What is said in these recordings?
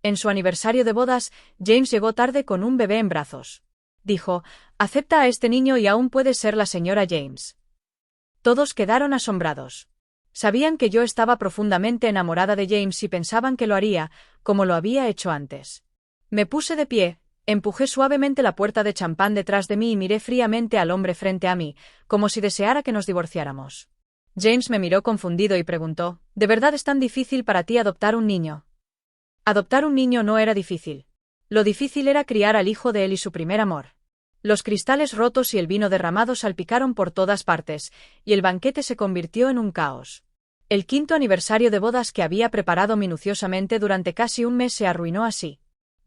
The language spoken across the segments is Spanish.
En su aniversario de bodas, James llegó tarde con un bebé en brazos. Dijo, «Acepta a este niño y aún puedes ser la señora James». Todos quedaron asombrados. Sabían que yo estaba profundamente enamorada de James y pensaban que lo haría, como lo había hecho antes. Me puse de pie, empujé suavemente la puerta de champán detrás de mí y miré fríamente al hombre frente a mí, como si deseara que nos divorciáramos. James me miró confundido y preguntó, «¿De verdad es tan difícil para ti adoptar un niño?» Adoptar un niño no era difícil. Lo difícil era criar al hijo de él y su primer amor. Los cristales rotos y el vino derramado salpicaron por todas partes, y el banquete se convirtió en un caos. El 5º aniversario de bodas que había preparado minuciosamente durante casi un mes se arruinó así.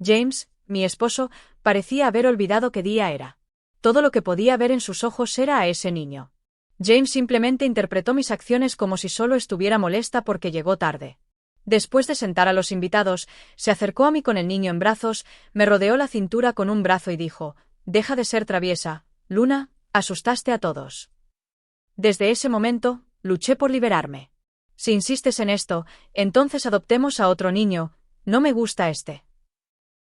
James, mi esposo, parecía haber olvidado qué día era. Todo lo que podía ver en sus ojos era a ese niño. James simplemente interpretó mis acciones como si solo estuviera molesta porque llegó tarde. Después de sentar a los invitados, se acercó a mí con el niño en brazos, me rodeó la cintura con un brazo y dijo, «Deja de ser traviesa, Luna, asustaste a todos». Desde ese momento, luché por liberarme. Si insistes en esto, entonces adoptemos a otro niño, no me gusta este.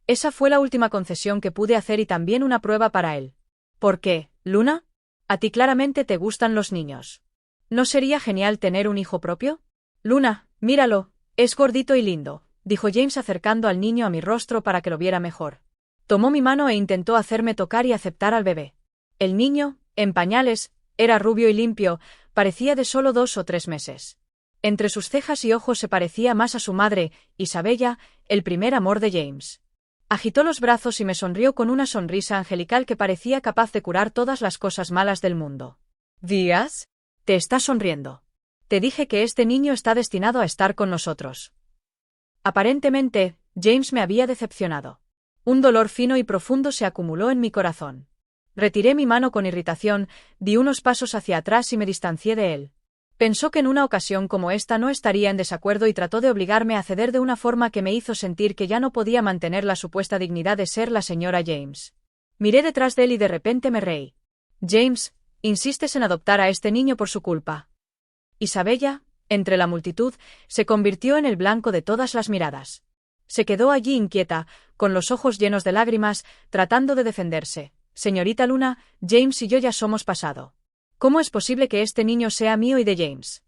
Esa fue la última concesión que pude hacer y también una prueba para él. ¿Por qué, Luna? A ti claramente te gustan los niños. ¿No sería genial tener un hijo propio? Luna, míralo. Es gordito y lindo, dijo James acercando al niño a mi rostro para que lo viera mejor. Tomó mi mano e intentó hacerme tocar y aceptar al bebé. El niño, en pañales, era rubio y limpio, parecía de solo 2 o 3 meses. Entre sus cejas y ojos se parecía más a su madre, Isabella, el primer amor de James. Agitó los brazos y me sonrió con una sonrisa angelical que parecía capaz de curar todas las cosas malas del mundo. ¿Díaz? Te estás sonriendo. Te dije que este niño está destinado a estar con nosotros. Aparentemente, James me había decepcionado. Un dolor fino y profundo se acumuló en mi corazón. Retiré mi mano con irritación, di unos pasos hacia atrás y me distancié de él. Pensó que en una ocasión como esta no estaría en desacuerdo y trató de obligarme a ceder de una forma que me hizo sentir que ya no podía mantener la supuesta dignidad de ser la señora James. Miré detrás de él y de repente me reí. James, insistes en adoptar a este niño por su culpa. Isabella, entre la multitud, se convirtió en el blanco de todas las miradas. Se quedó allí inquieta, con los ojos llenos de lágrimas, tratando de defenderse. Señorita Luna, James y yo ya somos pasado. ¿Cómo es posible que este niño sea mío y de James?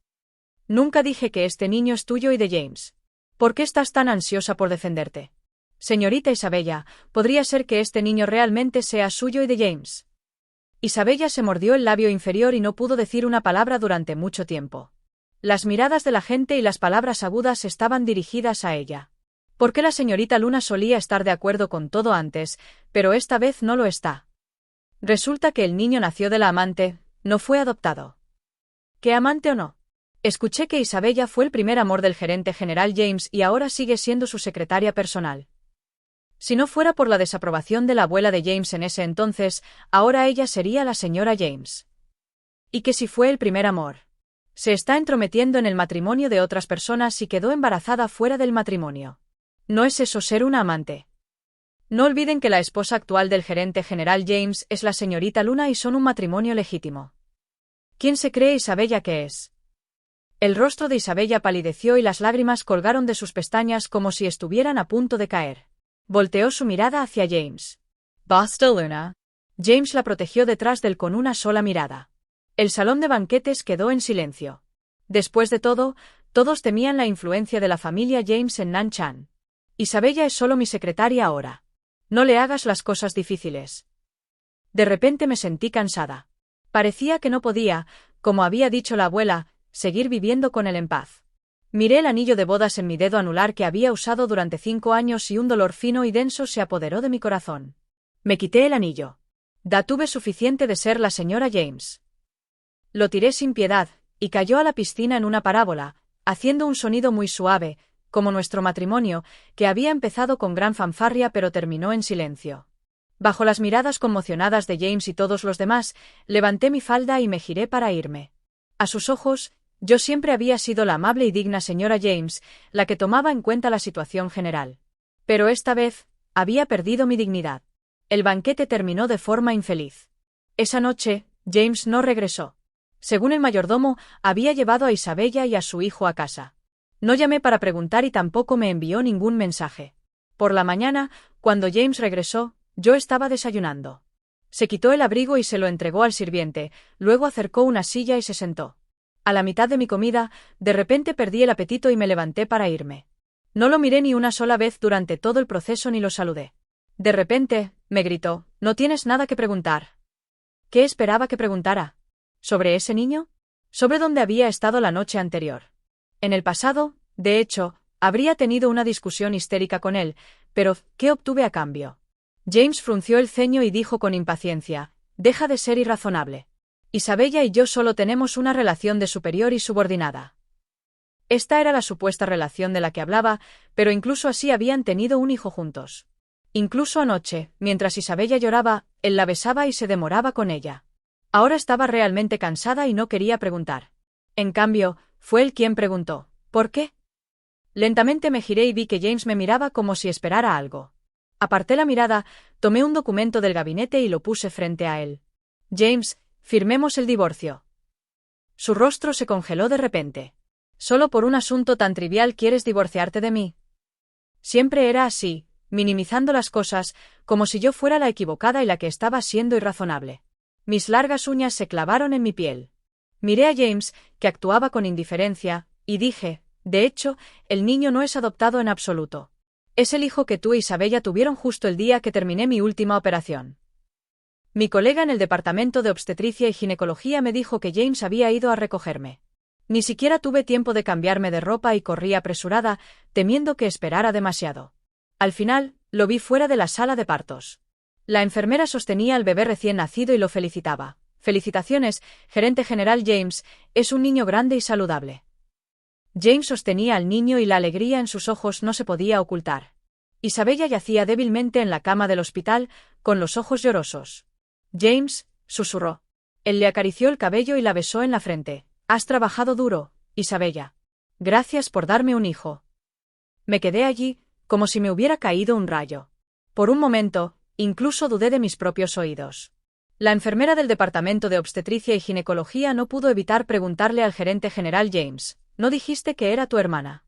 Nunca dije que este niño es tuyo y de James. ¿Por qué estás tan ansiosa por defenderte? Señorita Isabella, ¿podría ser que este niño realmente sea suyo y de James? Isabella se mordió el labio inferior y no pudo decir una palabra durante mucho tiempo. Las miradas de la gente y las palabras agudas estaban dirigidas a ella. ¿Por qué la señorita Luna solía estar de acuerdo con todo antes, pero esta vez no lo está? Resulta que el niño nació de la amante, no fue adoptado. ¿Qué amante o no? Escuché que Isabella fue el primer amor del gerente general James y ahora sigue siendo su secretaria personal. Si no fuera por la desaprobación de la abuela de James en ese entonces, ahora ella sería la señora James. ¿Y que si fue el primer amor? Se está entrometiendo en el matrimonio de otras personas y quedó embarazada fuera del matrimonio. ¿No es eso ser una amante? No olviden que la esposa actual del gerente general James es la señorita Luna y son un matrimonio legítimo. ¿Quién se cree Isabella que es? El rostro de Isabella palideció y las lágrimas colgaron de sus pestañas como si estuvieran a punto de caer. Volteó su mirada hacia James. «Basta, Luna». James la protegió detrás de él con una sola mirada. El salón de banquetes quedó en silencio. Después de todo, todos temían la influencia de la familia James en Nanshan. Isabella es solo mi secretaria ahora. No le hagas las cosas difíciles. De repente me sentí cansada. Parecía que no podía, como había dicho la abuela, seguir viviendo con él en paz. Miré el anillo de bodas en mi dedo anular que había usado durante 5 años y un dolor fino y denso se apoderó de mi corazón. Me quité el anillo. Tuve suficiente de ser la señora James. Lo tiré sin piedad, y cayó a la piscina en una parábola, haciendo un sonido muy suave, como nuestro matrimonio, que había empezado con gran fanfarria pero terminó en silencio. Bajo las miradas conmocionadas de James y todos los demás, levanté mi falda y me giré para irme. A sus ojos, yo siempre había sido la amable y digna señora James, la que tomaba en cuenta la situación general. Pero esta vez, había perdido mi dignidad. El banquete terminó de forma infeliz. Esa noche, James no regresó. Según el mayordomo, había llevado a Isabella y a su hijo a casa. No llamé para preguntar y tampoco me envió ningún mensaje. Por la mañana, cuando James regresó, yo estaba desayunando. Se quitó el abrigo y se lo entregó al sirviente, luego acercó una silla y se sentó. A la mitad de mi comida, de repente perdí el apetito y me levanté para irme. No lo miré ni una sola vez durante todo el proceso ni lo saludé. De repente, me gritó, «¿No tienes nada que preguntar?» ¿Qué esperaba que preguntara? ¿Sobre ese niño? ¿Sobre dónde había estado la noche anterior? En el pasado, de hecho, habría tenido una discusión histérica con él, pero ¿qué obtuve a cambio? James frunció el ceño y dijo con impaciencia, «Deja de ser irrazonable. Isabella y yo solo tenemos una relación de superior y subordinada». Esta era la supuesta relación de la que hablaba, pero incluso así habían tenido un hijo juntos. Incluso anoche, mientras Isabella lloraba, él la besaba y se demoraba con ella. Ahora estaba realmente cansada y no quería preguntar. En cambio, fue él quien preguntó, «¿Por qué?». Lentamente me giré y vi que James me miraba como si esperara algo. Aparté la mirada, tomé un documento del gabinete y lo puse frente a él. «James, firmemos el divorcio». Su rostro se congeló de repente. «¿Solo por un asunto tan trivial quieres divorciarte de mí?». Siempre era así, minimizando las cosas, como si yo fuera la equivocada y la que estaba siendo irrazonable. Mis largas uñas se clavaron en mi piel. Miré a James, que actuaba con indiferencia, y dije, «De hecho, el niño no es adoptado en absoluto. Es el hijo que tú e Isabella tuvieron justo el día que terminé mi última operación». Mi colega en el departamento de obstetricia y ginecología me dijo que James había ido a recogerme. Ni siquiera tuve tiempo de cambiarme de ropa y corrí apresurada, temiendo que esperara demasiado. Al final, lo vi fuera de la sala de partos. La enfermera sostenía al bebé recién nacido y lo felicitaba. «Felicitaciones, gerente general James, es un niño grande y saludable». James sostenía al niño y la alegría en sus ojos no se podía ocultar. Isabella yacía débilmente en la cama del hospital, con los ojos llorosos. «James», susurró. Él le acarició el cabello y la besó en la frente. «Has trabajado duro, Isabella. Gracias por darme un hijo». Me quedé allí, como si me hubiera caído un rayo. Por un momento, incluso dudé de mis propios oídos. La enfermera del departamento de obstetricia y ginecología no pudo evitar preguntarle al gerente general James, «¿No dijiste que era tu hermana?».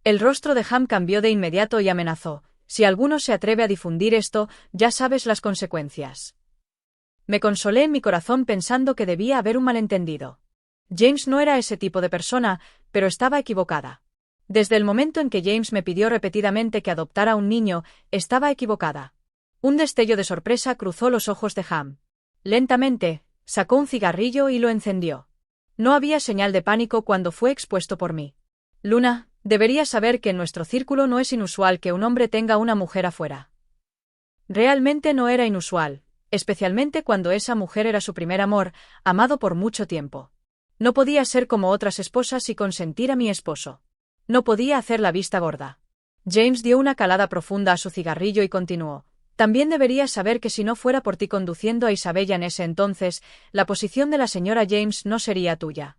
El rostro de Ham cambió de inmediato y amenazó, «Si alguno se atreve a difundir esto, ya sabes las consecuencias». Me consolé en mi corazón pensando que debía haber un malentendido. James no era ese tipo de persona, pero estaba equivocada. Desde el momento en que James me pidió repetidamente que adoptara un niño, estaba equivocada. Un destello de sorpresa cruzó los ojos de Ham. Lentamente, sacó un cigarrillo y lo encendió. No había señal de pánico cuando fue expuesto por mí. «Luna, deberías saber que en nuestro círculo no es inusual que un hombre tenga una mujer afuera». Realmente no era inusual, especialmente cuando esa mujer era su primer amor, amado por mucho tiempo. No podía ser como otras esposas y consentir a mi esposo. No podía hacer la vista gorda. James dio una calada profunda a su cigarrillo y continuó. «También deberías saber que si no fuera por ti conduciendo a Isabella en ese entonces, la posición de la señora James no sería tuya».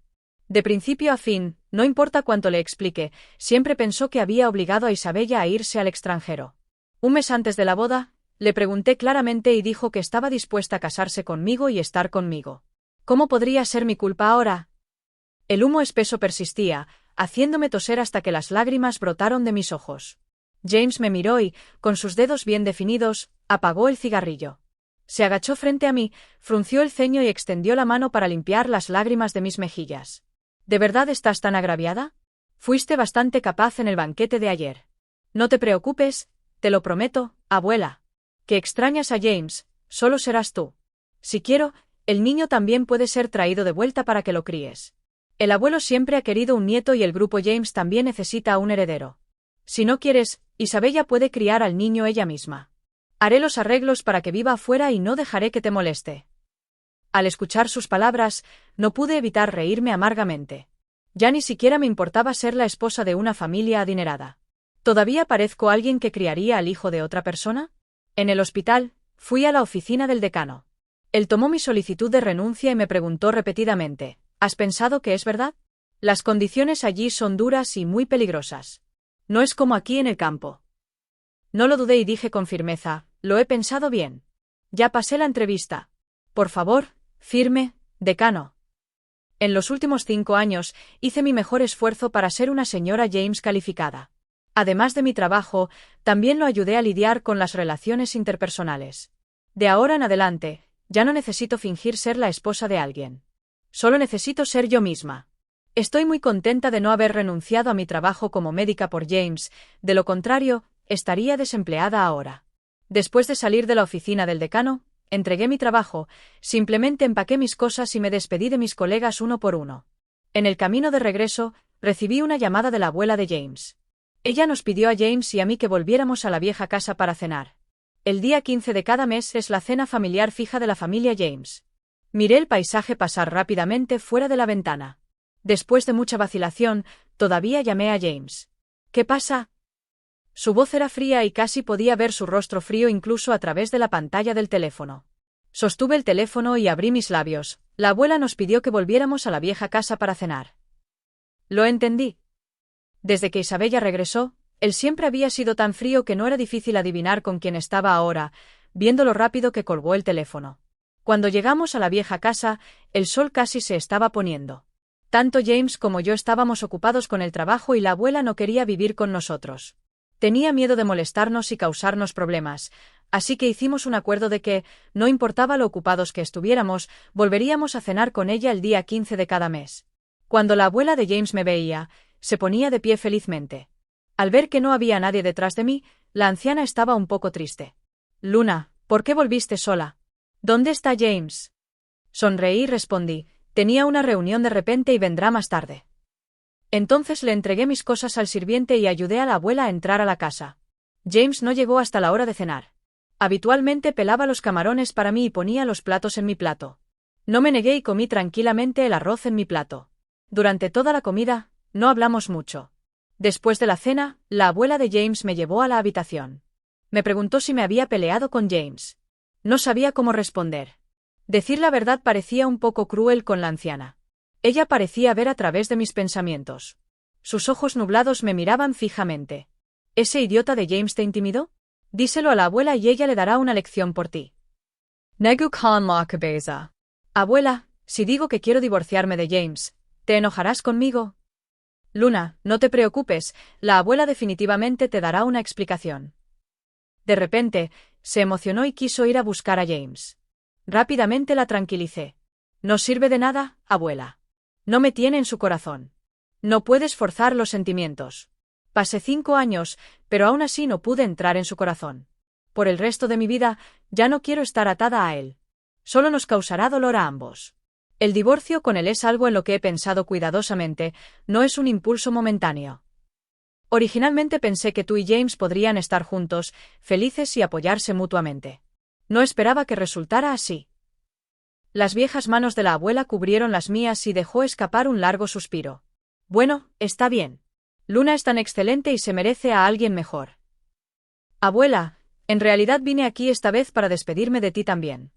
De principio a fin, no importa cuánto le explique, siempre pensó que había obligado a Isabella a irse al extranjero. Un mes antes de la boda, le pregunté claramente y dijo que estaba dispuesta a casarse conmigo y estar conmigo. ¿Cómo podría ser mi culpa ahora? El humo espeso persistía, haciéndome toser hasta que las lágrimas brotaron de mis ojos. James me miró y, con sus dedos bien definidos, apagó el cigarrillo. Se agachó frente a mí, frunció el ceño y extendió la mano para limpiar las lágrimas de mis mejillas. ¿De verdad estás tan agraviada? Fuiste bastante capaz en el banquete de ayer. No te preocupes, te lo prometo, abuela. Que extrañas a James, solo serás tú. Si quiero, el niño también puede ser traído de vuelta para que lo críes. El abuelo siempre ha querido un nieto y el grupo James también necesita a un heredero. Si no quieres, Isabella puede criar al niño ella misma. Haré los arreglos para que viva afuera y no dejaré que te moleste. Al escuchar sus palabras, no pude evitar reírme amargamente. Ya ni siquiera me importaba ser la esposa de una familia adinerada. ¿Todavía parezco alguien que criaría al hijo de otra persona? En el hospital, fui a la oficina del decano. Él tomó mi solicitud de renuncia y me preguntó repetidamente, ¿has pensado que es verdad? Las condiciones allí son duras y muy peligrosas. No es como aquí en el campo. No lo dudé y dije con firmeza, lo he pensado bien. Ya pasé la entrevista. Por favor, firme, decano. En los últimos 5 años, hice mi mejor esfuerzo para ser una señora James calificada. Además de mi trabajo, también lo ayudé a lidiar con las relaciones interpersonales. De ahora en adelante, ya no necesito fingir ser la esposa de alguien. Solo necesito ser yo misma. Estoy muy contenta de no haber renunciado a mi trabajo como médica por James, de lo contrario, estaría desempleada ahora. Después de salir de la oficina del decano, entregué mi trabajo, simplemente empaqué mis cosas y me despedí de mis colegas uno por uno. En el camino de regreso, recibí una llamada de la abuela de James. Ella nos pidió a James y a mí que volviéramos a la vieja casa para cenar. El día 15 de cada mes es la cena familiar fija de la familia James. Miré el paisaje pasar rápidamente fuera de la ventana. Después de mucha vacilación, todavía llamé a James. ¿Qué pasa? Su voz era fría y casi podía ver su rostro frío incluso a través de la pantalla del teléfono. Sostuve el teléfono y abrí mis labios. La abuela nos pidió que volviéramos a la vieja casa para cenar. Lo entendí. Desde que Isabella regresó, él siempre había sido tan frío que no era difícil adivinar con quién estaba ahora, viendo lo rápido que colgó el teléfono. Cuando llegamos a la vieja casa, el sol casi se estaba poniendo. Tanto James como yo estábamos ocupados con el trabajo y la abuela no quería vivir con nosotros. Tenía miedo de molestarnos y causarnos problemas, así que hicimos un acuerdo de que, no importaba lo ocupados que estuviéramos, volveríamos a cenar con ella el día 15 de cada mes. Cuando la abuela de James me veía, se ponía de pie felizmente. Al ver que no había nadie detrás de mí, la anciana estaba un poco triste. Luna, ¿por qué volviste sola? ¿Dónde está James? Sonreí y respondí, tenía una reunión de repente y vendrá más tarde. Entonces le entregué mis cosas al sirviente y ayudé a la abuela a entrar a la casa. James no llegó hasta la hora de cenar. Habitualmente pelaba los camarones para mí y ponía los platos en mi plato. No me negué y comí tranquilamente el arroz en mi plato. Durante toda la comida, no hablamos mucho. Después de la cena, la abuela de James me llevó a la habitación. Me preguntó si me había peleado con James. No sabía cómo responder. Decir la verdad parecía un poco cruel con la anciana. Ella parecía ver a través de mis pensamientos. Sus ojos nublados me miraban fijamente. ¿Ese idiota de James te intimidó? Díselo a la abuela y ella le dará una lección por ti. Negu Khan la cabeza. Abuela, si digo que quiero divorciarme de James, ¿te enojarás conmigo? Luna, no te preocupes, la abuela definitivamente te dará una explicación. De repente, se emocionó y quiso ir a buscar a James. Rápidamente la tranquilicé. No sirve de nada, abuela. No me tiene en su corazón. No puedes forzar los sentimientos. Pasé 5 años, pero aún así no pude entrar en su corazón. Por el resto de mi vida, ya no quiero estar atada a él. Solo nos causará dolor a ambos. El divorcio con él es algo en lo que he pensado cuidadosamente, no es un impulso momentáneo. Originalmente pensé que tú y James podrían estar juntos, felices y apoyarse mutuamente. No esperaba que resultara así. Las viejas manos de la abuela cubrieron las mías y dejó escapar un largo suspiro. Bueno, está bien. Luna es tan excelente y se merece a alguien mejor. Abuela, en realidad vine aquí esta vez para despedirme de ti también.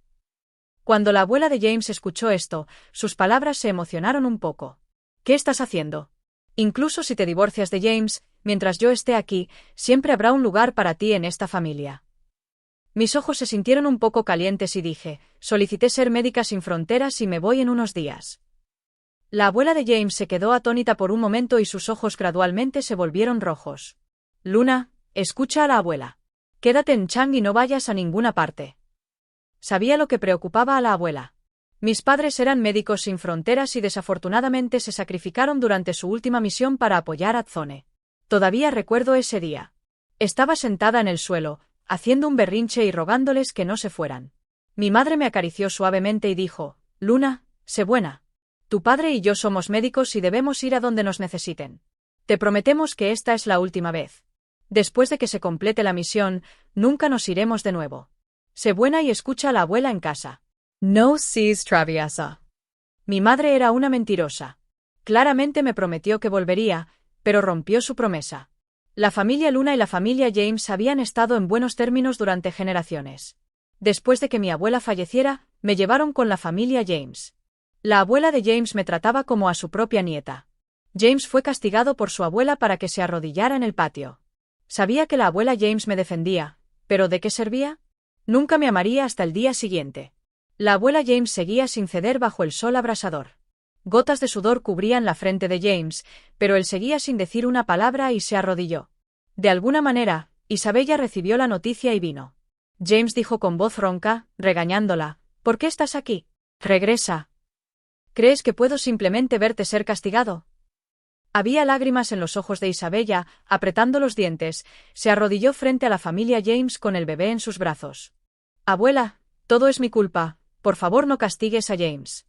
Cuando la abuela de James escuchó esto, sus palabras se emocionaron un poco. ¿Qué estás haciendo? Incluso si te divorcias de James, mientras yo esté aquí, siempre habrá un lugar para ti en esta familia. Mis ojos se sintieron un poco calientes y dije, solicité ser médica sin fronteras y me voy en unos días. La abuela de James se quedó atónita por un momento y sus ojos gradualmente se volvieron rojos. Luna, escucha a la abuela. Quédate en Chang y no vayas a ninguna parte. Sabía lo que preocupaba a la abuela. Mis padres eran médicos sin fronteras y desafortunadamente se sacrificaron durante su última misión para apoyar a Tzone. Todavía recuerdo ese día. Estaba sentada en el suelo, haciendo un berrinche y rogándoles que no se fueran. Mi madre me acarició suavemente y dijo, Luna, sé buena. Tu padre y yo somos médicos y debemos ir a donde nos necesiten. Te prometemos que esta es la última vez. Después de que se complete la misión, nunca nos iremos de nuevo. Sé buena y escucha a la abuela en casa. No seas traviesa. Mi madre era una mentirosa. Claramente me prometió que volvería, pero rompió su promesa. La familia Luna y la familia James habían estado en buenos términos durante generaciones. Después de que mi abuela falleciera, me llevaron con la familia James. La abuela de James me trataba como a su propia nieta. James fue castigado por su abuela para que se arrodillara en el patio. Sabía que la abuela James me defendía, pero ¿de qué servía? Nunca me amaría hasta el día siguiente. La abuela James seguía sin ceder bajo el sol abrasador. Gotas de sudor cubrían la frente de James, pero él seguía sin decir una palabra y se arrodilló. De alguna manera, Isabella recibió la noticia y vino. James dijo con voz ronca, regañándola, ¿por qué estás aquí? Regresa. ¿Crees que puedo simplemente verte ser castigado? Había lágrimas en los ojos de Isabella, apretando los dientes, se arrodilló frente a la familia James con el bebé en sus brazos. Abuela, todo es mi culpa, por favor no castigues a James.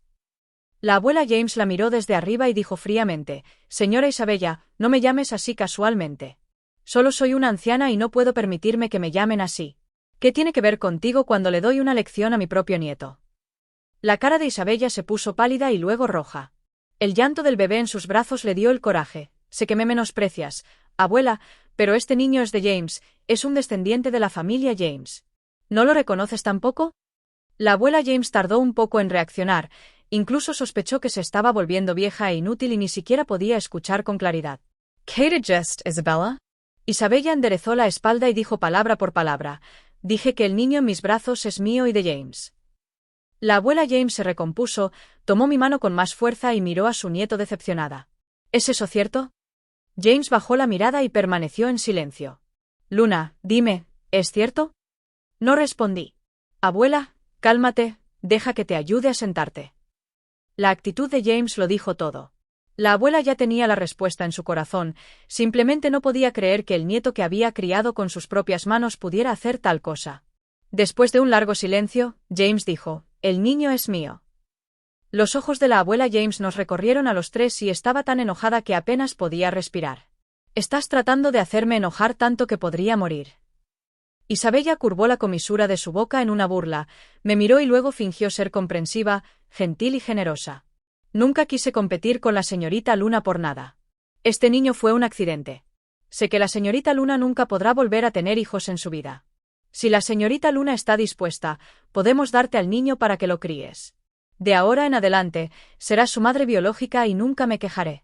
La abuela James la miró desde arriba y dijo fríamente, Señora Isabella, no me llames así casualmente. Solo soy una anciana y no puedo permitirme que me llamen así. ¿Qué tiene que ver contigo cuando le doy una lección a mi propio nieto? La cara de Isabella se puso pálida y luego roja. El llanto del bebé en sus brazos le dio el coraje. Sé que me menosprecias, abuela, pero este niño es de James, es un descendiente de la familia James. ¿No lo reconoces tampoco? La abuela James tardó un poco en reaccionar, incluso sospechó que se estaba volviendo vieja e inútil y ni siquiera podía escuchar con claridad. ¿Qué jest, Isabella? Isabella enderezó la espalda y dijo palabra por palabra, dije que el niño en mis brazos es mío y de James. La abuela James se recompuso, tomó mi mano con más fuerza y miró a su nieto decepcionada. ¿Es eso cierto? James bajó la mirada y permaneció en silencio. Luna, dime, ¿es cierto? No respondí. Abuela, cálmate, deja que te ayude a sentarte. La actitud de James lo dijo todo. La abuela ya tenía la respuesta en su corazón, simplemente no podía creer que el nieto que había criado con sus propias manos pudiera hacer tal cosa. Después de un largo silencio, James dijo, el niño es mío. Los ojos de la abuela James nos recorrieron a los tres y estaba tan enojada que apenas podía respirar. Estás tratando de hacerme enojar tanto que podría morir. Isabella curvó la comisura de su boca en una burla, me miró y luego fingió ser comprensiva, gentil y generosa. Nunca quise competir con la señorita Luna por nada. Este niño fue un accidente. Sé que la señorita Luna nunca podrá volver a tener hijos en su vida. Si la señorita Luna está dispuesta, podemos darte al niño para que lo críes. De ahora en adelante, serás su madre biológica y nunca me quejaré.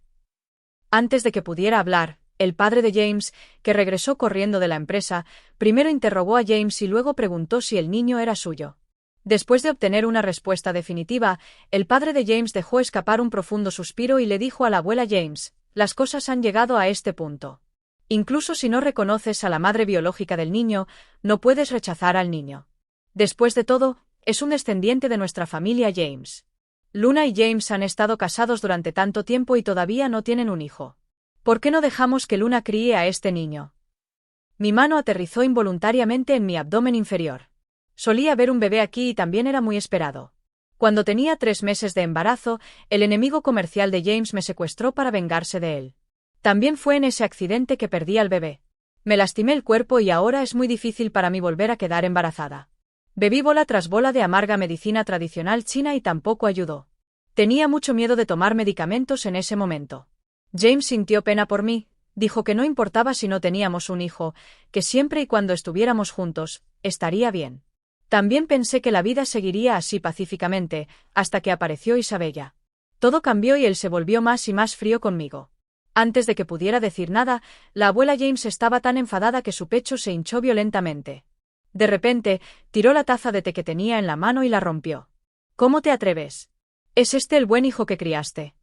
Antes de que pudiera hablar, el padre de James, que regresó corriendo de la empresa, primero interrogó a James y luego preguntó si el niño era suyo. Después de obtener una respuesta definitiva, el padre de James dejó escapar un profundo suspiro y le dijo a la abuela James, las cosas han llegado a este punto. Incluso si no reconoces a la madre biológica del niño, no puedes rechazar al niño. Después de todo, es un descendiente de nuestra familia James. Luna y James han estado casados durante tanto tiempo y todavía no tienen un hijo. ¿Por qué no dejamos que Luna críe a este niño? Mi mano aterrizó involuntariamente en mi abdomen inferior. Solía ver un bebé aquí y también era muy esperado. Cuando tenía 3 meses de embarazo, el enemigo comercial de James me secuestró para vengarse de él. También fue en ese accidente que perdí al bebé. Me lastimé el cuerpo y ahora es muy difícil para mí volver a quedar embarazada. Bebí bola tras bola de amarga medicina tradicional china y tampoco ayudó. Tenía mucho miedo de tomar medicamentos en ese momento. James sintió pena por mí, dijo que no importaba si no teníamos un hijo, que siempre y cuando estuviéramos juntos, estaría bien. También pensé que la vida seguiría así pacíficamente, hasta que apareció Isabella. Todo cambió y él se volvió más y más frío conmigo. Antes de que pudiera decir nada, la abuela James estaba tan enfadada que su pecho se hinchó violentamente. De repente, tiró la taza de té que tenía en la mano y la rompió. ¿Cómo te atreves? ¿Es este el buen hijo que criaste?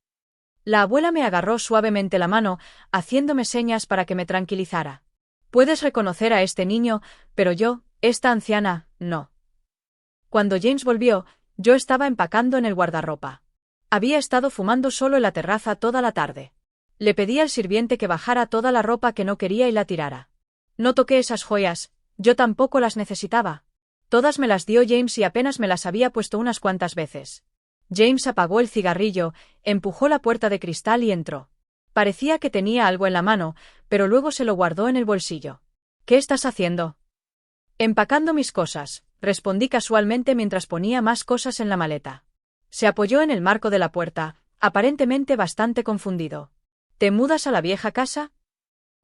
La abuela me agarró suavemente la mano, haciéndome señas para que me tranquilizara. Puedes reconocer a este niño, pero yo, esta anciana, no. Cuando James volvió, yo estaba empacando en el guardarropa. Había estado fumando solo en la terraza toda la tarde. Le pedí al sirviente que bajara toda la ropa que no quería y la tirara. No toqué esas joyas, yo tampoco las necesitaba. Todas me las dio James y apenas me las había puesto unas cuantas veces. James apagó el cigarrillo, empujó la puerta de cristal y entró. Parecía que tenía algo en la mano, pero luego se lo guardó en el bolsillo. ¿Qué estás haciendo? Empacando mis cosas, respondí casualmente mientras ponía más cosas en la maleta. Se apoyó en el marco de la puerta, aparentemente bastante confundido. ¿Te mudas a la vieja casa?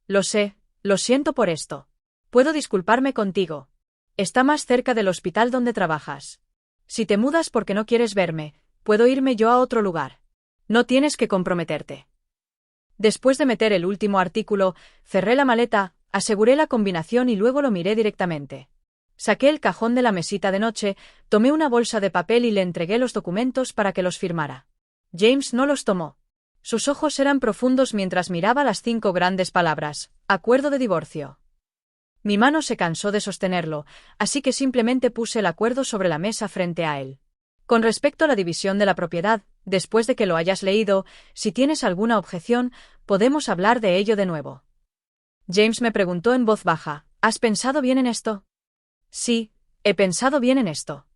Lo sé, lo siento por esto. ¿Puedo disculparme contigo? Está más cerca del hospital donde trabajas. Si te mudas porque no quieres verme, puedo irme yo a otro lugar. No tienes que comprometerte. Después de meter el último artículo, cerré la maleta, aseguré la combinación y luego lo miré directamente. Saqué el cajón de la mesita de noche, tomé una bolsa de papel y le entregué los documentos para que los firmara. James no los tomó. Sus ojos eran profundos mientras miraba las 5 grandes palabras: acuerdo de divorcio. Mi mano se cansó de sostenerlo, así que simplemente puse el acuerdo sobre la mesa frente a él. Con respecto a la división de la propiedad, después de que lo hayas leído, si tienes alguna objeción, podemos hablar de ello de nuevo. James me preguntó en voz baja, ¿has pensado bien en esto? Sí, he pensado bien en esto.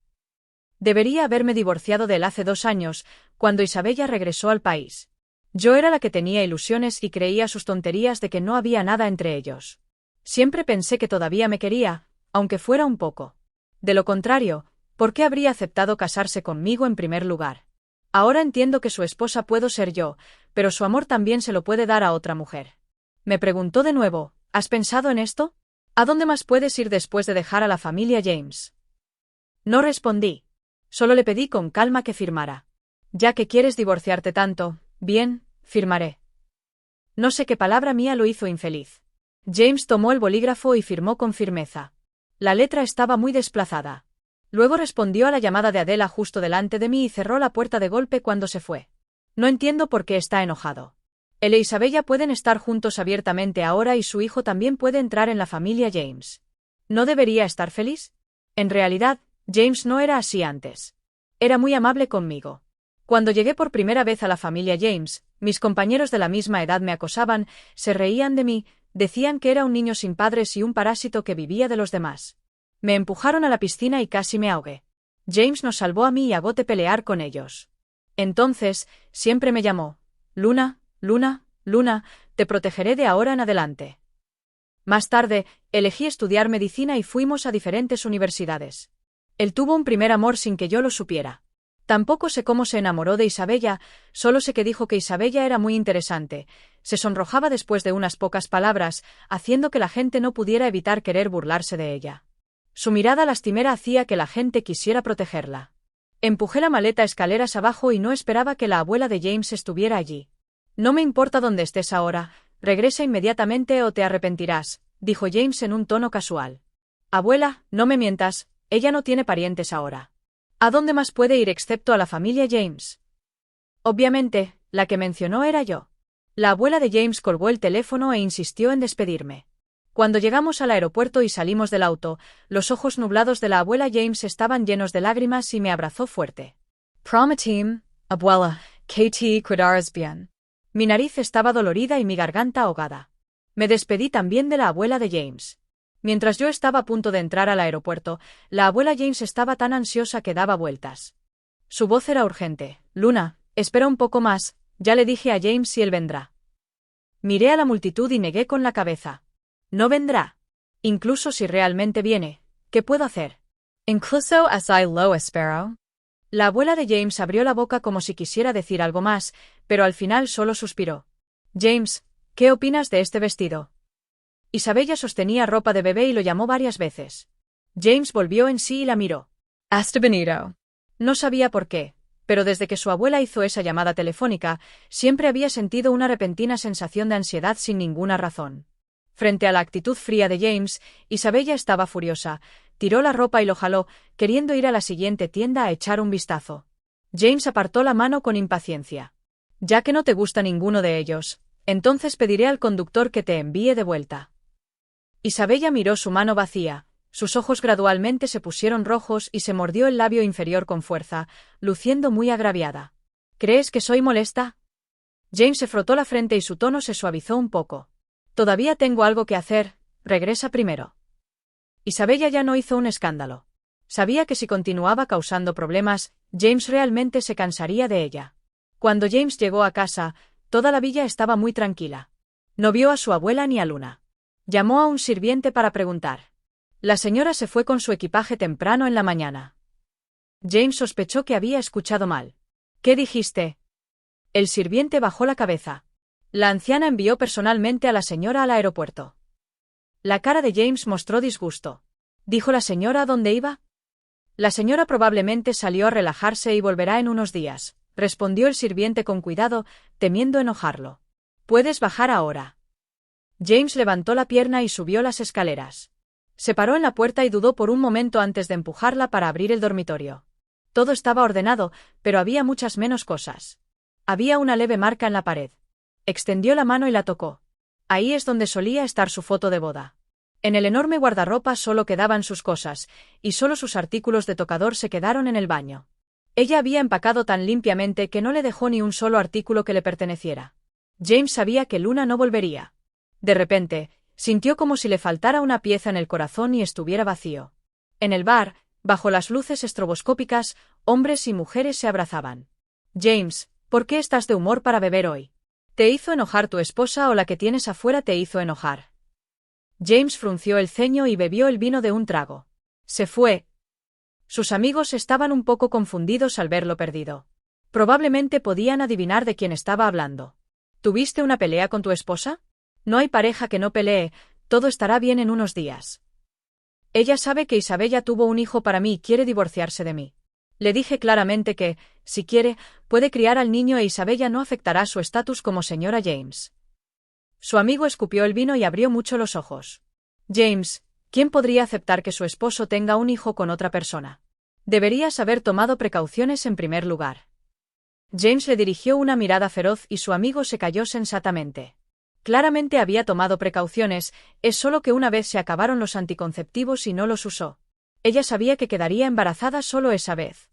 Debería haberme divorciado de él hace 2 años, cuando Isabella regresó al país. Yo era la que tenía ilusiones y creía sus tonterías de que no había nada entre ellos. Siempre pensé que todavía me quería, aunque fuera un poco. De lo contrario, ¿por qué habría aceptado casarse conmigo en primer lugar? Ahora entiendo que su esposa puedo ser yo, pero su amor también se lo puede dar a otra mujer. Me preguntó de nuevo, ¿has pensado en esto? ¿A dónde más puedes ir después de dejar a la familia James? No respondí. Solo le pedí con calma que firmara. Ya que quieres divorciarte tanto, bien, firmaré. No sé qué palabra mía lo hizo infeliz. James tomó el bolígrafo y firmó con firmeza. La letra estaba muy desplazada. Luego respondió a la llamada de Adela justo delante de mí y cerró la puerta de golpe cuando se fue. No entiendo por qué está enojado. Él e Isabella pueden estar juntos abiertamente ahora y su hijo también puede entrar en la familia James. ¿No debería estar feliz? En realidad, James no era así antes. Era muy amable conmigo. Cuando llegué por primera vez a la familia James, mis compañeros de la misma edad me acosaban, se reían de mí, decían que era un niño sin padres y un parásito que vivía de los demás. Me empujaron a la piscina y casi me ahogué. James nos salvó a mí y a Gote pelear con ellos. Entonces, siempre me llamó, Luna, Luna, Luna, te protegeré de ahora en adelante. Más tarde, elegí estudiar medicina y fuimos a diferentes universidades. Él tuvo un primer amor sin que yo lo supiera. Tampoco sé cómo se enamoró de Isabella, solo sé que dijo que Isabella era muy interesante. Se sonrojaba después de unas pocas palabras, haciendo que la gente no pudiera evitar querer burlarse de ella. Su mirada lastimera hacía que la gente quisiera protegerla. Empujé la maleta escaleras abajo y no esperaba que la abuela de James estuviera allí. No me importa dónde estés ahora, regresa inmediatamente o te arrepentirás, dijo James en un tono casual. Abuela, no me mientas, ella no tiene parientes ahora. ¿A dónde más puede ir excepto a la familia James? Obviamente, la que mencionó era yo. La abuela de James colgó el teléfono e insistió en despedirme. Cuando llegamos al aeropuerto y salimos del auto, los ojos nublados de la abuela James estaban llenos de lágrimas y me abrazó fuerte. Prometim, abuela, que te cuidarás bien. Mi nariz estaba dolorida y mi garganta ahogada. Me despedí también de la abuela de James. Mientras yo estaba a punto de entrar al aeropuerto, la abuela James estaba tan ansiosa que daba vueltas. Su voz era urgente. Luna, espera un poco más, ya le dije a James si él vendrá. Miré a la multitud y negué con la cabeza. No vendrá. Incluso si realmente viene, ¿qué puedo hacer? Incluso si lo espero. La abuela de James abrió la boca como si quisiera decir algo más, pero al final solo suspiró. James, ¿qué opinas de este vestido? Isabella sostenía ropa de bebé y lo llamó varias veces. James volvió en sí y la miró. ¿Has venido? No sabía por qué, pero desde que su abuela hizo esa llamada telefónica, siempre había sentido una repentina sensación de ansiedad sin ninguna razón. Frente a la actitud fría de James, Isabella estaba furiosa, tiró la ropa y lo jaló, queriendo ir a la siguiente tienda a echar un vistazo. James apartó la mano con impaciencia. Ya que no te gusta ninguno de ellos, entonces pediré al conductor que te envíe de vuelta. Isabella miró su mano vacía, sus ojos gradualmente se pusieron rojos y se mordió el labio inferior con fuerza, luciendo muy agraviada. ¿Crees que soy molesta? James se frotó la frente y su tono se suavizó un poco. Todavía tengo algo que hacer, regresa primero. Isabella ya no hizo un escándalo. Sabía que si continuaba causando problemas, James realmente se cansaría de ella. Cuando James llegó a casa, toda la villa estaba muy tranquila. No vio a su abuela ni a Luna. Llamó a un sirviente para preguntar. La señora se fue con su equipaje temprano en la mañana. James sospechó que había escuchado mal. ¿Qué dijiste? El sirviente bajó la cabeza. La anciana envió personalmente a la señora al aeropuerto. La cara de James mostró disgusto. ¿Dijo la señora dónde iba? La señora probablemente salió a relajarse y volverá en unos días, respondió el sirviente con cuidado, temiendo enojarlo. Puedes bajar ahora. James levantó la pierna y subió las escaleras. Se paró en la puerta y dudó por un momento antes de empujarla para abrir el dormitorio. Todo estaba ordenado, pero había muchas menos cosas. Había una leve marca en la pared. Extendió la mano y la tocó. Ahí es donde solía estar su foto de boda. En el enorme guardarropa solo quedaban sus cosas, y solo sus artículos de tocador se quedaron en el baño. Ella había empacado tan limpiamente que no le dejó ni un solo artículo que le perteneciera. James sabía que Luna no volvería. De repente, sintió como si le faltara una pieza en el corazón y estuviera vacío. En el bar, bajo las luces estroboscópicas, hombres y mujeres se abrazaban. James, ¿por qué estás de humor para beber hoy? ¿Te hizo enojar tu esposa o la que tienes afuera te hizo enojar? James frunció el ceño y bebió el vino de un trago. Se fue. Sus amigos estaban un poco confundidos al verlo perdido. Probablemente podían adivinar de quién estaba hablando. ¿Tuviste una pelea con tu esposa? No hay pareja que no pelee, todo estará bien en unos días. Ella sabe que Isabella tuvo un hijo para mí y quiere divorciarse de mí. Le dije claramente que, si quiere, puede criar al niño e Isabella no afectará su estatus como señora James. Su amigo escupió el vino y abrió mucho los ojos. James, ¿quién podría aceptar que su esposo tenga un hijo con otra persona? Deberías haber tomado precauciones en primer lugar. James le dirigió una mirada feroz y su amigo se calló sensatamente. Claramente había tomado precauciones, es solo que una vez se acabaron los anticonceptivos y no los usó. Ella sabía que quedaría embarazada solo esa vez.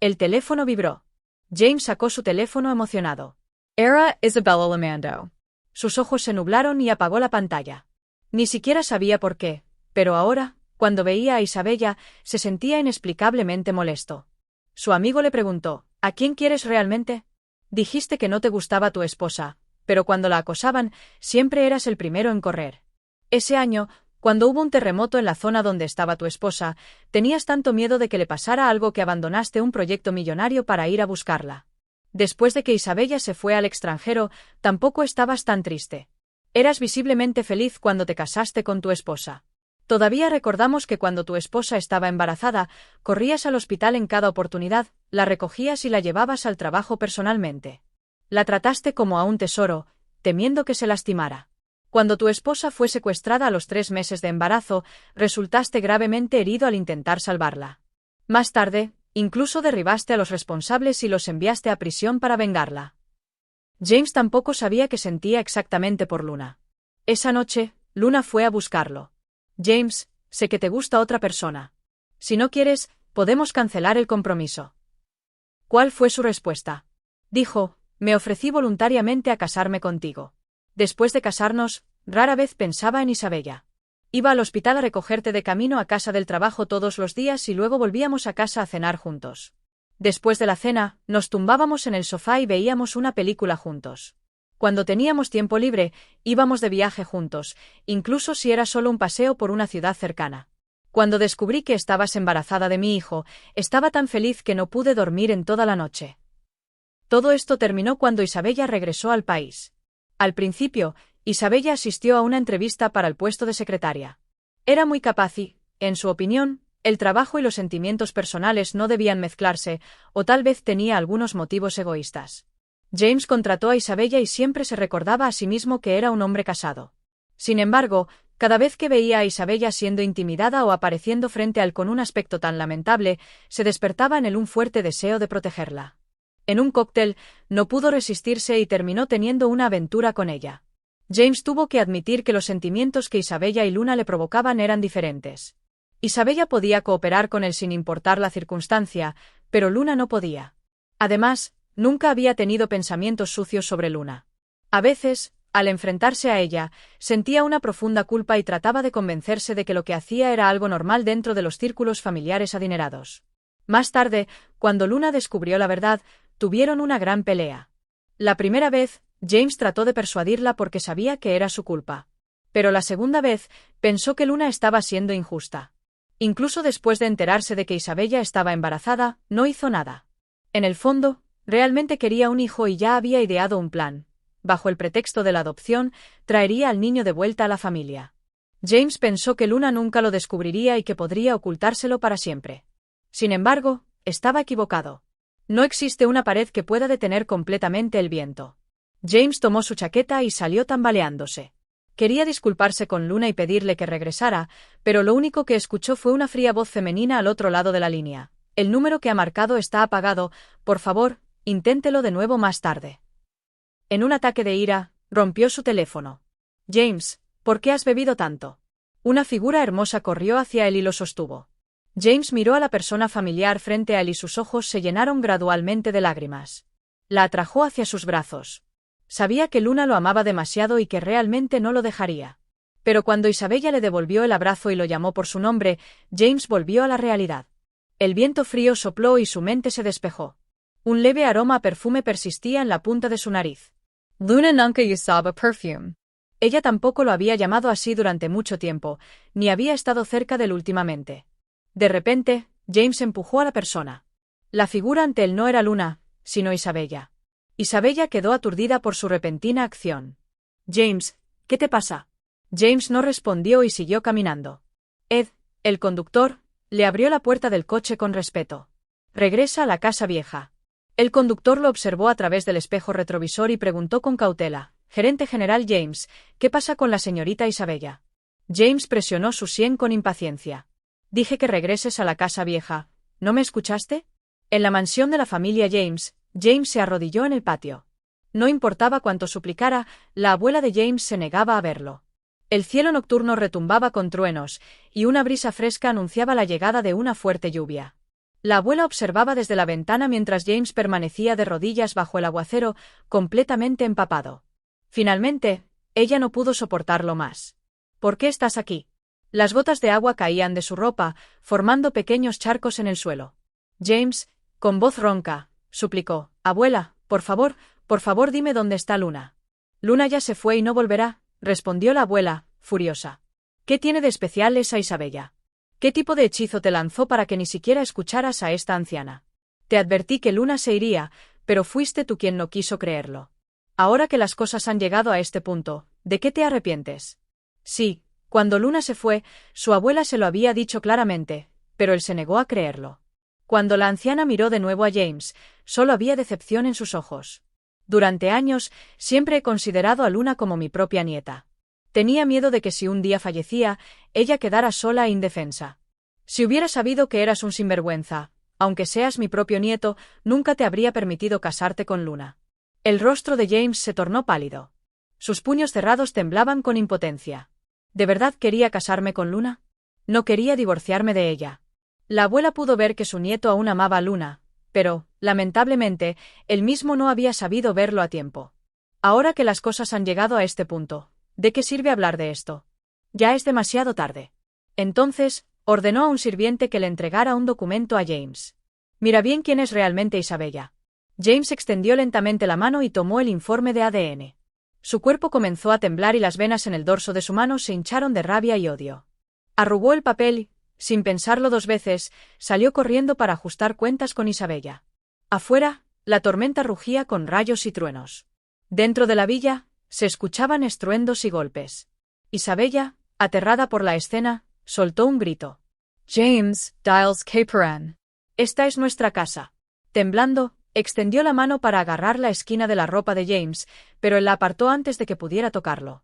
El teléfono vibró. James sacó su teléfono emocionado. Era Isabella llamando. Sus ojos se nublaron y apagó la pantalla. Ni siquiera sabía por qué, pero ahora, cuando veía a Isabella, se sentía inexplicablemente molesto. Su amigo le preguntó, ¿a quién quieres realmente? Dijiste que no te gustaba tu esposa, pero cuando la acosaban, siempre eras el primero en correr. Ese año, cuando hubo un terremoto en la zona donde estaba tu esposa, tenías tanto miedo de que le pasara algo que abandonaste un proyecto millonario para ir a buscarla. Después de que Isabella se fue al extranjero, tampoco estabas tan triste. Eras visiblemente feliz cuando te casaste con tu esposa. Todavía recordamos que cuando tu esposa estaba embarazada, corrías al hospital en cada oportunidad, la recogías y la llevabas al trabajo personalmente. La trataste como a un tesoro, temiendo que se lastimara. Cuando tu esposa fue secuestrada a los 3 meses de embarazo, resultaste gravemente herido al intentar salvarla. Más tarde, incluso derribaste a los responsables y los enviaste a prisión para vengarla. James tampoco sabía qué sentía exactamente por Luna. Esa noche, Luna fue a buscarlo. James, sé que te gusta otra persona. Si no quieres, podemos cancelar el compromiso. ¿Cuál fue su respuesta? Dijo, me ofrecí voluntariamente a casarme contigo. Después de casarnos, rara vez pensaba en Isabella. Iba al hospital a recogerte de camino a casa del trabajo todos los días y luego volvíamos a casa a cenar juntos. Después de la cena, nos tumbábamos en el sofá y veíamos una película juntos. Cuando teníamos tiempo libre, íbamos de viaje juntos, incluso si era solo un paseo por una ciudad cercana. Cuando descubrí que estabas embarazada de mi hijo, estaba tan feliz que no pude dormir en toda la noche. Todo esto terminó cuando Isabella regresó al país. Al principio, Isabella asistió a una entrevista para el puesto de secretaria. Era muy capaz y, en su opinión, el trabajo y los sentimientos personales no debían mezclarse, o tal vez tenía algunos motivos egoístas. James contrató a Isabella y siempre se recordaba a sí mismo que era un hombre casado. Sin embargo, cada vez que veía a Isabella siendo intimidada o apareciendo frente a él con un aspecto tan lamentable, se despertaba en él un fuerte deseo de protegerla. En un cóctel, no pudo resistirse y terminó teniendo una aventura con ella. James tuvo que admitir que los sentimientos que Isabella y Luna le provocaban eran diferentes. Isabella podía cooperar con él sin importar la circunstancia, pero Luna no podía. Además, nunca había tenido pensamientos sucios sobre Luna. A veces, al enfrentarse a ella, sentía una profunda culpa y trataba de convencerse de que lo que hacía era algo normal dentro de los círculos familiares adinerados. Más tarde, cuando Luna descubrió la verdad, tuvieron una gran pelea. La primera vez, James trató de persuadirla porque sabía que era su culpa. Pero la segunda vez, pensó que Luna estaba siendo injusta. Incluso después de enterarse de que Isabella estaba embarazada, no hizo nada. En el fondo, realmente quería un hijo y ya había ideado un plan. Bajo el pretexto de la adopción, traería al niño de vuelta a la familia. James pensó que Luna nunca lo descubriría y que podría ocultárselo para siempre. Sin embargo, estaba equivocado. No existe una pared que pueda detener completamente el viento. James tomó su chaqueta y salió tambaleándose. Quería disculparse con Luna y pedirle que regresara, pero lo único que escuchó fue una fría voz femenina al otro lado de la línea. El número que ha marcado está apagado, por favor, inténtelo de nuevo más tarde. En un ataque de ira, rompió su teléfono. James, ¿por qué has bebido tanto? Una figura hermosa corrió hacia él y lo sostuvo. James miró a la persona familiar frente a él y sus ojos se llenaron gradualmente de lágrimas. La atrajo hacia sus brazos. Sabía que Luna lo amaba demasiado y que realmente no lo dejaría. Pero cuando Isabella le devolvió el abrazo y lo llamó por su nombre, James volvió a la realidad. El viento frío sopló y su mente se despejó. Un leve aroma a perfume persistía en la punta de su nariz. Luna nunca usaba perfume. Ella tampoco lo había llamado así durante mucho tiempo, ni había estado cerca de él últimamente. De repente, James empujó a la persona. La figura ante él no era Luna, sino Isabella. Isabella quedó aturdida por su repentina acción. «James, ¿qué te pasa?» James no respondió y siguió caminando. Ed, el conductor, le abrió la puerta del coche con respeto. «Regresa a la casa vieja». El conductor lo observó a través del espejo retrovisor y preguntó con cautela: «Gerente general James, ¿qué pasa con la señorita Isabella?» James presionó su sien con impaciencia. «Dije que regreses a la casa vieja. ¿No me escuchaste?» En la mansión de la familia James, James se arrodilló en el patio. No importaba cuánto suplicara, la abuela de James se negaba a verlo. El cielo nocturno retumbaba con truenos, y una brisa fresca anunciaba la llegada de una fuerte lluvia. La abuela observaba desde la ventana mientras James permanecía de rodillas bajo el aguacero, completamente empapado. Finalmente, ella no pudo soportarlo más. «¿Por qué estás aquí?» Las gotas de agua caían de su ropa, formando pequeños charcos en el suelo. James, con voz ronca, suplicó: «Abuela, por favor dime dónde está Luna». «Luna ya se fue y no volverá», respondió la abuela, furiosa. «¿Qué tiene de especial esa Isabella? ¿Qué tipo de hechizo te lanzó para que ni siquiera escucharas a esta anciana? Te advertí que Luna se iría, pero fuiste tú quien no quiso creerlo. Ahora que las cosas han llegado a este punto, ¿de qué te arrepientes?» Sí, cuando Luna se fue, su abuela se lo había dicho claramente, pero él se negó a creerlo. Cuando la anciana miró de nuevo a James, solo había decepción en sus ojos. «Durante años, siempre he considerado a Luna como mi propia nieta. Tenía miedo de que si un día fallecía, ella quedara sola e indefensa. Si hubiera sabido que eras un sinvergüenza, aunque seas mi propio nieto, nunca te habría permitido casarte con Luna». El rostro de James se tornó pálido. Sus puños cerrados temblaban con impotencia. ¿De verdad quería casarme con Luna? No quería divorciarme de ella. La abuela pudo ver que su nieto aún amaba a Luna, pero, lamentablemente, él mismo no había sabido verlo a tiempo. Ahora que las cosas han llegado a este punto, ¿de qué sirve hablar de esto? Ya es demasiado tarde. Entonces, ordenó a un sirviente que le entregara un documento a James. «Mira bien quién es realmente Isabella». James extendió lentamente la mano y tomó el informe de ADN. Su cuerpo comenzó a temblar y las venas en el dorso de su mano se hincharon de rabia y odio. Arrugó el papel y, sin pensarlo dos veces, salió corriendo para ajustar cuentas con Isabella. Afuera, la tormenta rugía con rayos y truenos. Dentro de la villa, se escuchaban estruendos y golpes. Isabella, aterrada por la escena, soltó un grito. «James, Giles Caperan». «Esta es nuestra casa». Temblando, extendió la mano para agarrar la esquina de la ropa de James, pero él la apartó antes de que pudiera tocarlo.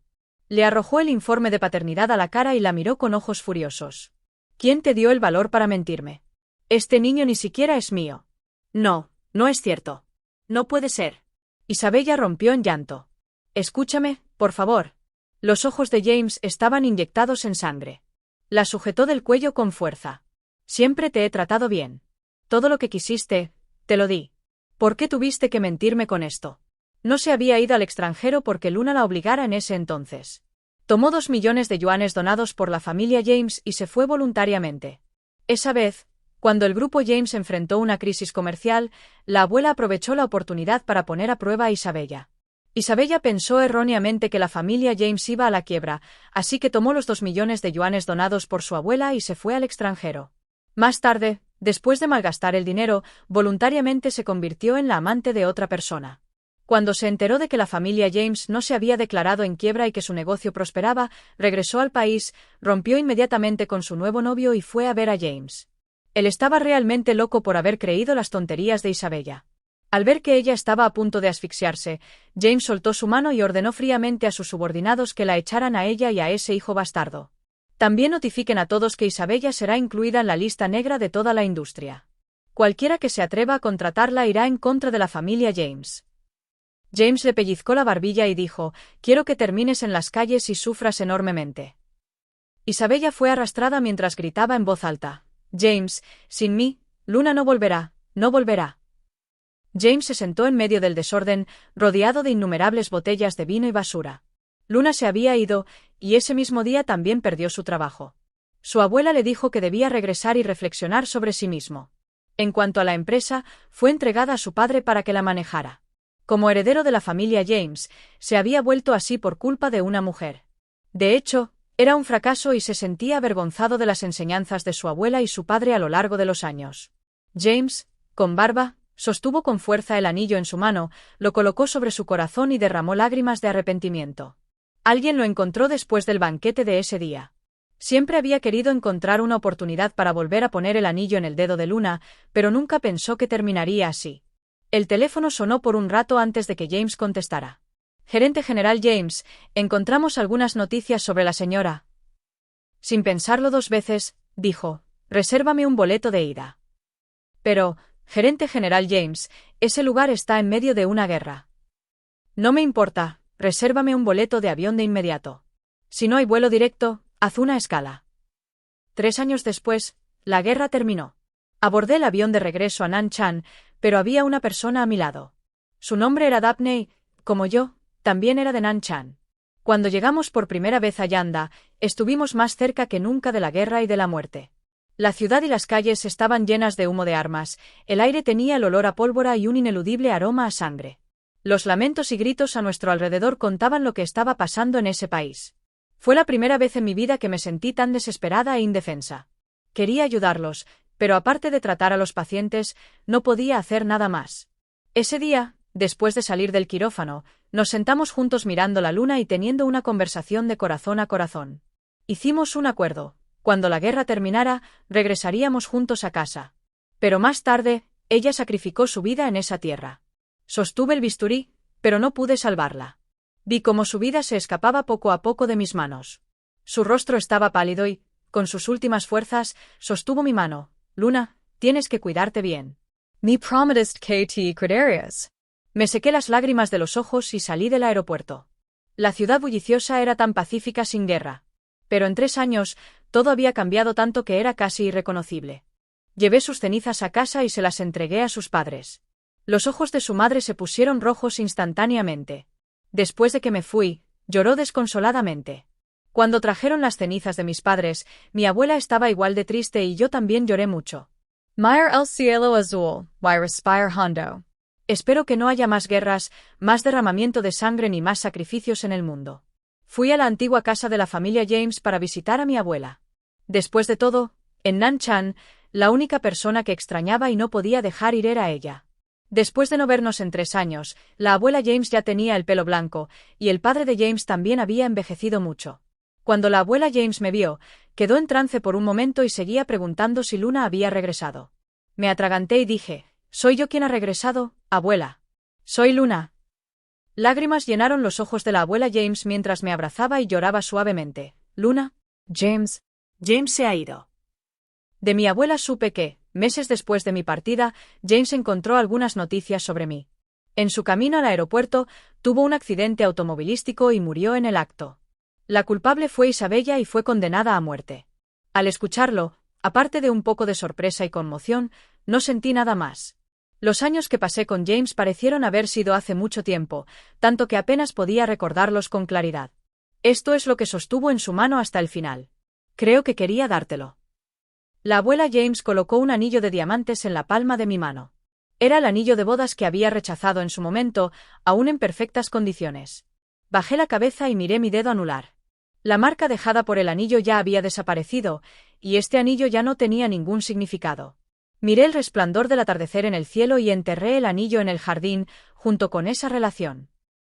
Le arrojó el informe de paternidad a la cara y la miró con ojos furiosos. «¿Quién te dio el valor para mentirme? Este niño ni siquiera es mío». «No, no es cierto. No puede ser». Isabella rompió en llanto. «Escúchame, por favor». Los ojos de James estaban inyectados en sangre. La sujetó del cuello con fuerza. «Siempre te he tratado bien. Todo lo que quisiste, te lo di. ¿Por qué tuviste que mentirme con esto?» No se había ido al extranjero porque Luna la obligara en ese entonces. Tomó 2 millones de yuanes donados por la familia James y se fue voluntariamente. Esa vez, cuando el grupo James enfrentó una crisis comercial, la abuela aprovechó la oportunidad para poner a prueba a Isabella. Isabella pensó erróneamente que la familia James iba a la quiebra, así que tomó los 2 millones de yuanes donados por su abuela y se fue al extranjero. Más tarde, después de malgastar el dinero, voluntariamente se convirtió en la amante de otra persona. Cuando se enteró de que la familia James no se había declarado en quiebra y que su negocio prosperaba, regresó al país, rompió inmediatamente con su nuevo novio y fue a ver a James. Él estaba realmente loco por haber creído las tonterías de Isabella. Al ver que ella estaba a punto de asfixiarse, James soltó su mano y ordenó fríamente a sus subordinados que la echaran a ella y a ese hijo bastardo. También notifiquen a todos que Isabella será incluida en la lista negra de toda la industria. Cualquiera que se atreva a contratarla irá en contra de la familia James. James le pellizcó la barbilla y dijo: «Quiero que termines en las calles y sufras enormemente». Isabella fue arrastrada mientras gritaba en voz alta: «James, sin mí, Luna no volverá, no volverá». James se sentó en medio del desorden, rodeado de innumerables botellas de vino y basura. Luna se había ido, y ese mismo día también perdió su trabajo. Su abuela le dijo que debía regresar y reflexionar sobre sí mismo. En cuanto a la empresa, fue entregada a su padre para que la manejara. Como heredero de la familia James, se había vuelto así por culpa de una mujer. De hecho, era un fracaso y se sentía avergonzado de las enseñanzas de su abuela y su padre a lo largo de los años. James, con barba, sostuvo con fuerza el anillo en su mano, lo colocó sobre su corazón y derramó lágrimas de arrepentimiento. Alguien lo encontró después del banquete de ese día. Siempre había querido encontrar una oportunidad para volver a poner el anillo en el dedo de Luna, pero nunca pensó que terminaría así. El teléfono sonó por un rato antes de que James contestara. «Gerente general James, encontramos algunas noticias sobre la señora». Sin pensarlo dos veces, dijo: «Resérvame un boleto de ida». «Pero, gerente general James, ese lugar está en medio de una guerra». «No me importa, resérvame un boleto de avión de inmediato. Si no hay vuelo directo, haz una escala». 3 años después, la guerra terminó. Abordé el avión de regreso a Nanshan, pero había una persona a mi lado. Su nombre era Dabney, como yo, también era de Nanshan. Cuando llegamos por primera vez a Yanda, estuvimos más cerca que nunca de la guerra y de la muerte. La ciudad y las calles estaban llenas de humo de armas, el aire tenía el olor a pólvora y un ineludible aroma a sangre. Los lamentos y gritos a nuestro alrededor contaban lo que estaba pasando en ese país. Fue la primera vez en mi vida que me sentí tan desesperada e indefensa. Quería ayudarlos, pero aparte de tratar a los pacientes, no podía hacer nada más. Ese día, después de salir del quirófano, nos sentamos juntos mirando la luna y teniendo una conversación de corazón a corazón. Hicimos un acuerdo: cuando la guerra terminara, regresaríamos juntos a casa. Pero más tarde, ella sacrificó su vida en esa tierra. Sostuve el bisturí, pero no pude salvarla. Vi cómo su vida se escapaba poco a poco de mis manos. Su rostro estaba pálido y, con sus últimas fuerzas, sostuvo mi mano. «Luna, tienes que cuidarte bien». Ni prometist que cuidarías. Me sequé las lágrimas de los ojos y salí del aeropuerto. La ciudad bulliciosa era tan pacífica sin guerra. Pero en 3 años, todo había cambiado tanto que era casi irreconocible. Llevé sus cenizas a casa y se las entregué a sus padres. Los ojos de su madre se pusieron rojos instantáneamente. Después de que me fui, lloró desconsoladamente. Cuando trajeron las cenizas de mis padres, mi abuela estaba igual de triste y yo también lloré mucho. Mir el cielo azul, y respire hondo. Espero que no haya más guerras, más derramamiento de sangre ni más sacrificios en el mundo. Fui a la antigua casa de la familia James para visitar a mi abuela. Después de todo, en Nanshan, la única persona que extrañaba y no podía dejar ir era ella. Después de no vernos en 3 años, la abuela James ya tenía el pelo blanco, y el padre de James también había envejecido mucho. Cuando la abuela James me vio, quedó en trance por un momento y seguía preguntando si Luna había regresado. Me atraganté y dije: «¿Soy yo quien ha regresado, abuela? Soy Luna». Lágrimas llenaron los ojos de la abuela James mientras me abrazaba y lloraba suavemente. «Luna, James se ha ido». De mi abuela supe que, meses después de mi partida, James encontró algunas noticias sobre mí. En su camino al aeropuerto, tuvo un accidente automovilístico y murió en el acto. La culpable fue Isabella y fue condenada a muerte. Al escucharlo, aparte de un poco de sorpresa y conmoción, no sentí nada más. Los años que pasé con James parecieron haber sido hace mucho tiempo, tanto que apenas podía recordarlos con claridad. Esto es lo que sostuvo en su mano hasta el final. Creo que quería dártelo. La abuela James colocó un anillo de diamantes en la palma de mi mano. Era el anillo de bodas que había rechazado en su momento, aún en perfectas condiciones. Bajé la cabeza y miré mi dedo anular. La marca dejada por el anillo ya había desaparecido, y este anillo ya no tenía ningún significado. Miré el resplandor del atardecer en el cielo y enterré el anillo en el jardín, junto con esa relación.